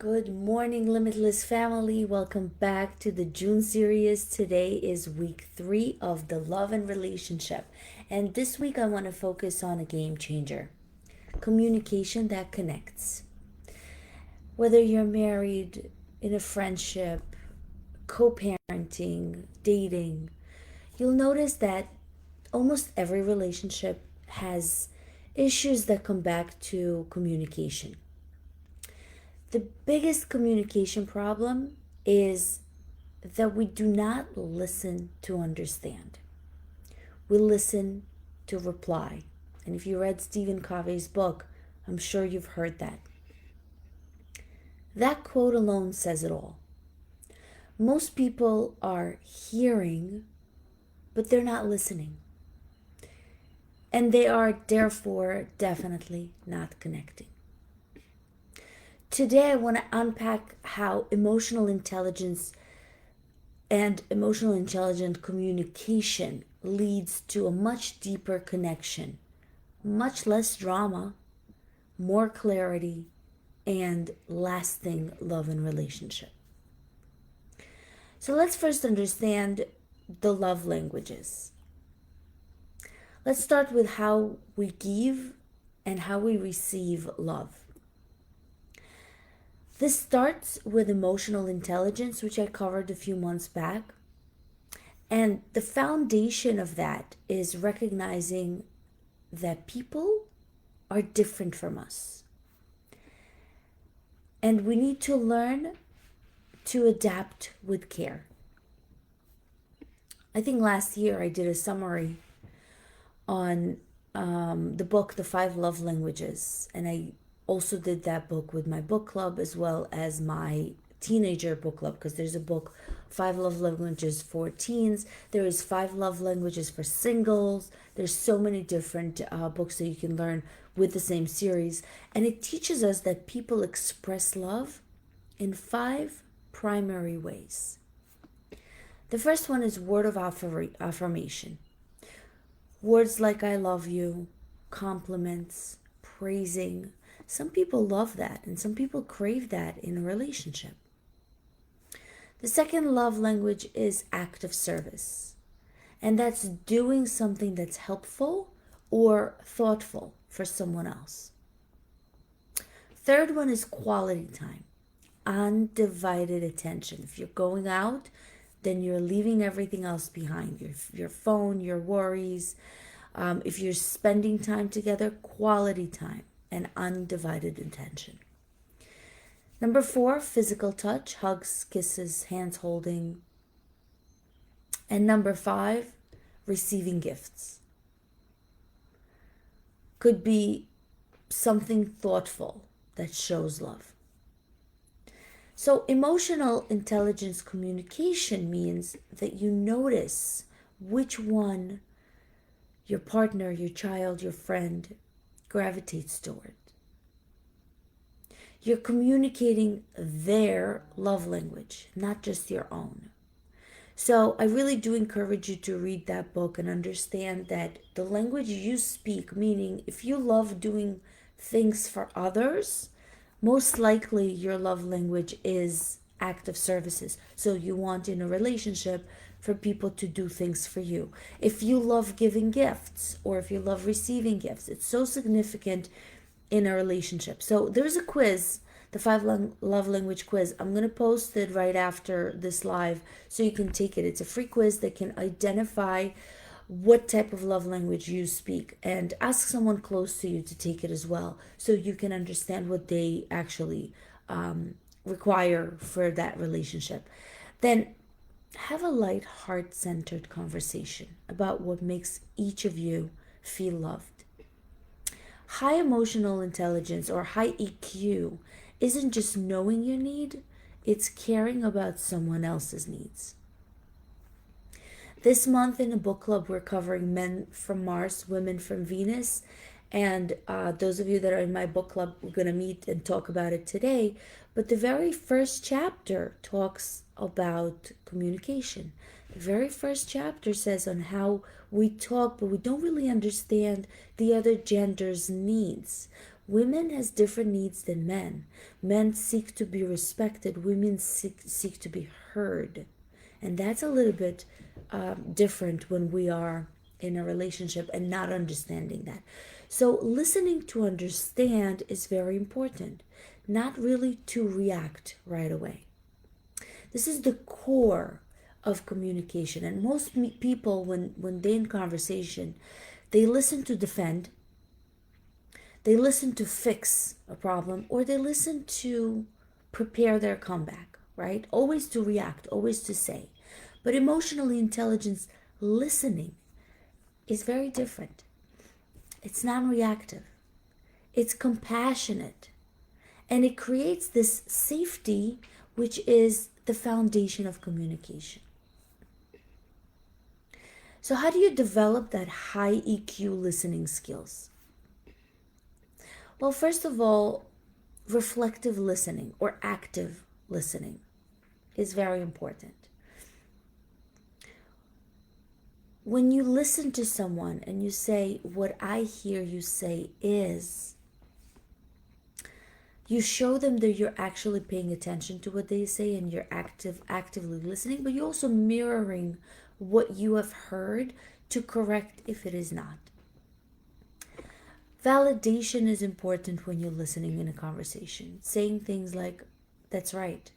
Good morning, Limitless family. Welcome back to the June series. Today is week 3 of the love and relationship. And this week I want to focus on a game changer, communication that connects. Whether you're married, in a friendship, co parenting, dating, you'll notice that almost every relationship has issues that come back to communication. The biggest communication problem is that we do not listen to understand. We listen to reply. And if you read Stephen Covey's book, I'm sure you've heard that. That quote alone says it all. Most people are hearing, but they're not listening. And they are therefore definitely not connecting. Today, I want to unpack how emotional intelligence and emotional intelligent communication leads to a much deeper connection, much less drama, more clarity, and lasting love and relationship. So let's first understand the love languages. Let's start with how we give and how we receive love. This starts with emotional intelligence, which I covered a few months back. And the foundation of that is recognizing that people are different from us. And we need to learn to adapt with care. I think last year I did a summary on the book, The 5 Love Languages. And I also did that book with my book club as well as my teenager book club, because there's a book, 5 Love Languages for Teens. There is 5 Love Languages for Singles. There's so many different books that you can learn with the same series. And it teaches us that people express love in 5 primary ways. The first one is word of affirmation. Words like I love you, compliments, praising. Some people love that and some people crave that in a relationship. The second love language is act of service. And that's doing something that's helpful or thoughtful for someone else. Third one is quality time, undivided attention. If you're going out, then you're leaving everything else behind, your phone, your worries. If you're spending time together, quality time and undivided attention. Number 4, physical touch, hugs, kisses, hands holding. And number 5, receiving gifts. Could be something thoughtful that shows love. So emotional intelligence communication means that you notice which one your partner, your child, your friend gravitates toward. You're communicating their love language, not just your own. So I really do encourage you to read that book and understand that the language you speak, meaning if you love doing things for others, most likely your love language is act of services. So you want in a relationship for people to do things for you. If you love giving gifts or if you love receiving gifts, it's so significant in a relationship. So there's a quiz, the 5 love language quiz. I'm going to post it right after this live so you can take it. It's a free quiz that can identify what type of love language you speak, and ask someone close to you to take it as well so you can understand what they actually require for that relationship. Then have a light, heart-centered conversation about what makes each of you feel loved. High emotional intelligence or high EQ isn't just knowing your need, it's caring about someone else's needs. This month in the book club, we're covering Men from Mars, Women from Venus. And those of you that are in my book club, we're going to meet and talk about it today. But the very first chapter talks about communication. The very first chapter says on how we talk, but we don't really understand the other gender's needs. Women has different needs than men. Men seek to be respected. Women seek to be heard. And that's a little bit different when we are in a relationship and not understanding that. So listening to understand is very important, not really to react right away. This is the core of communication. And most people, when they're in conversation, they listen to defend, they listen to fix a problem, or they listen to prepare their comeback, right? Always to react, always to say. But emotionally intelligence listening is very different. It's non-reactive. It's compassionate. And it creates this safety, which is the foundation of communication. So how do you develop that high EQ listening skills? Well, first of all, reflective listening or active listening is very important. When you listen to someone and you say, what I hear you say is, you show them that you're actually paying attention to what they say and you're actively listening, but you're also mirroring what you have heard to correct if it is not. Validation is important when you're listening in a conversation. Saying things like, that's right,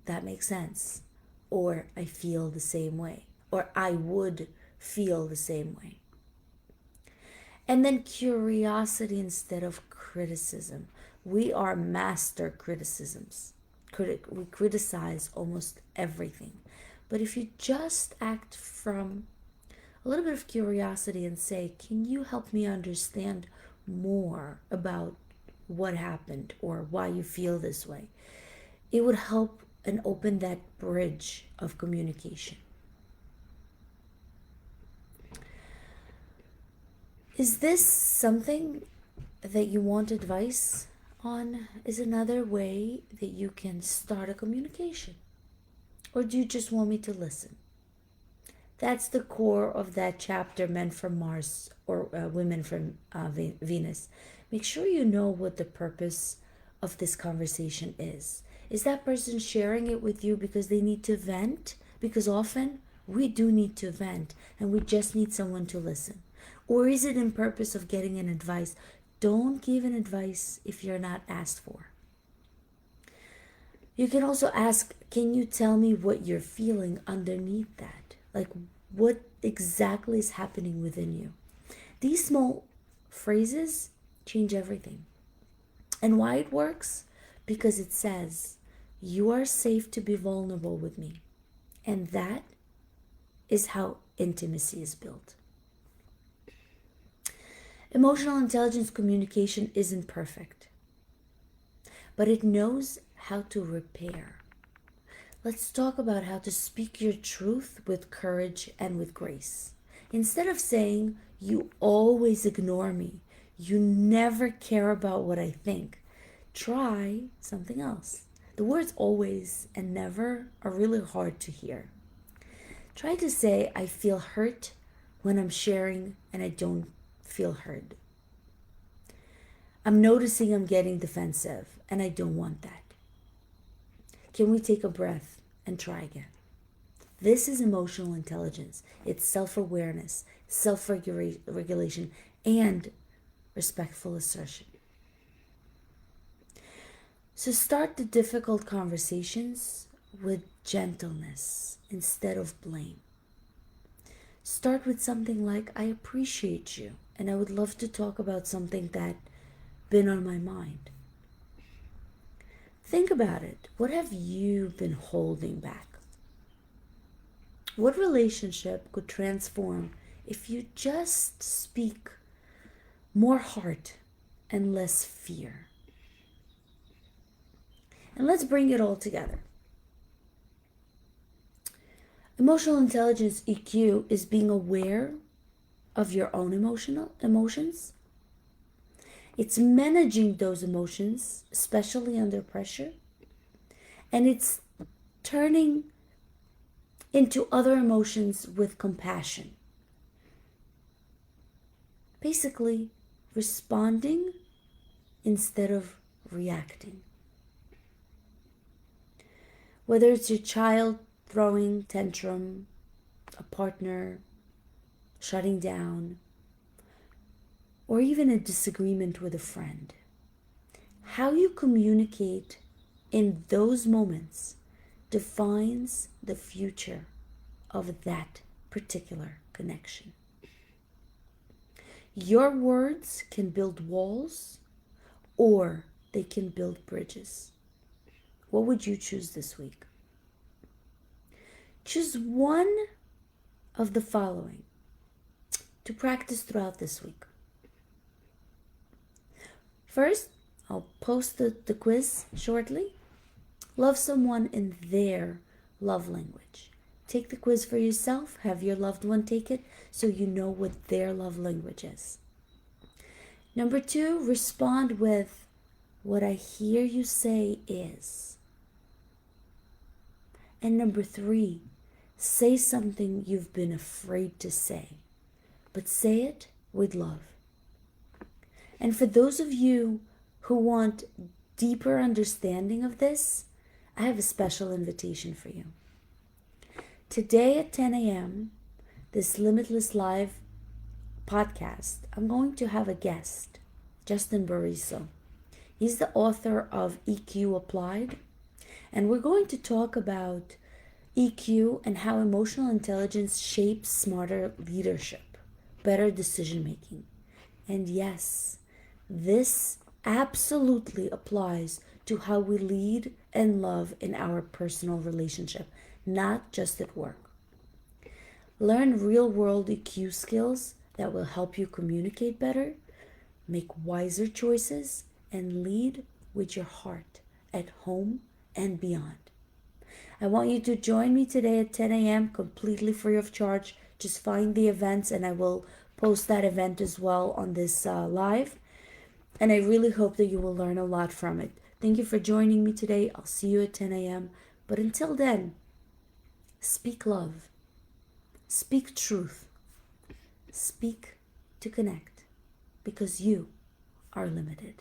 that makes sense, or I feel the same way, or I would feel the same way. And then curiosity instead of criticism. We are master criticisms. We criticize almost everything. But if you just act from a little bit of curiosity and say, can you help me understand more about what happened or why you feel this way? It would help and open that bridge of communication. Is this something that you want advice on? Is another way that you can start a communication? Or do you just want me to listen? That's the core of that chapter, Men from Mars or Women from Venus. Make sure you know what the purpose of this conversation is. Is that person sharing it with you because they need to vent? Because often we do need to vent and we just need someone to listen. Or is it in purpose of getting an advice? Don't give an advice if you're not asked for. You can also ask, can you tell me what you're feeling underneath that? Like, what exactly is happening within you? These small phrases change everything. And why it works? Because it says, you are safe to be vulnerable with me. And that is how intimacy is built. Emotional intelligence communication isn't perfect, but it knows how to repair. Let's talk about how to speak your truth with courage and with grace. Instead of saying, you always ignore me, you never care about what I think, try something else. The words always and never are really hard to hear. Try to say, I feel hurt when I'm sharing and I don't feel heard. I'm noticing I'm getting defensive and I don't want that. Can we take a breath and try again? This is emotional intelligence. It's self-awareness, self-regulation, and respectful assertion. So start the difficult conversations with gentleness instead of blame. Start with something like, I appreciate you, and I would love to talk about something that's been on my mind. Think about it. What have you been holding back? What relationship could transform if you just speak more heart and less fear? And let's bring it all together. Emotional intelligence, EQ, is being aware of your own emotions. It's managing those emotions, especially under pressure. And it's turning into other emotions with compassion. Basically, responding instead of reacting. Whether it's your child throwing tantrum, a partner shutting down, or even a disagreement with a friend, how you communicate in those moments defines the future of that particular connection. Your words can build walls or they can build bridges. What would you choose this week? Choose one of the following to practice throughout this week. First, I'll post the quiz shortly. Love someone in their love language. Take the quiz for yourself. Have your loved one take it so you know what their love language is. Number 2, respond with, what I hear you say is. And number 3, say something you've been afraid to say, but say it with love. And for those of you who want deeper understanding of this, I have a special invitation for you. Today at 10 a.m., this Limitless Live podcast, I'm going to have a guest, Justin Bariso. He's the author of EQ Applied, and we're going to talk about EQ and how emotional intelligence shapes smarter leadership, better decision making. And yes, this absolutely applies to how we lead and love in our personal relationship, not just at work. Learn real-world EQ skills that will help you communicate better, make wiser choices, and lead with your heart at home and beyond. I want you to join me today at 10 a.m. completely free of charge. Just find the events and I will post that event as well on this live. And I really hope that you will learn a lot from it. Thank you for joining me today. I'll see you at 10 a.m. But until then, speak love. Speak truth. Speak to connect. Because you are limited.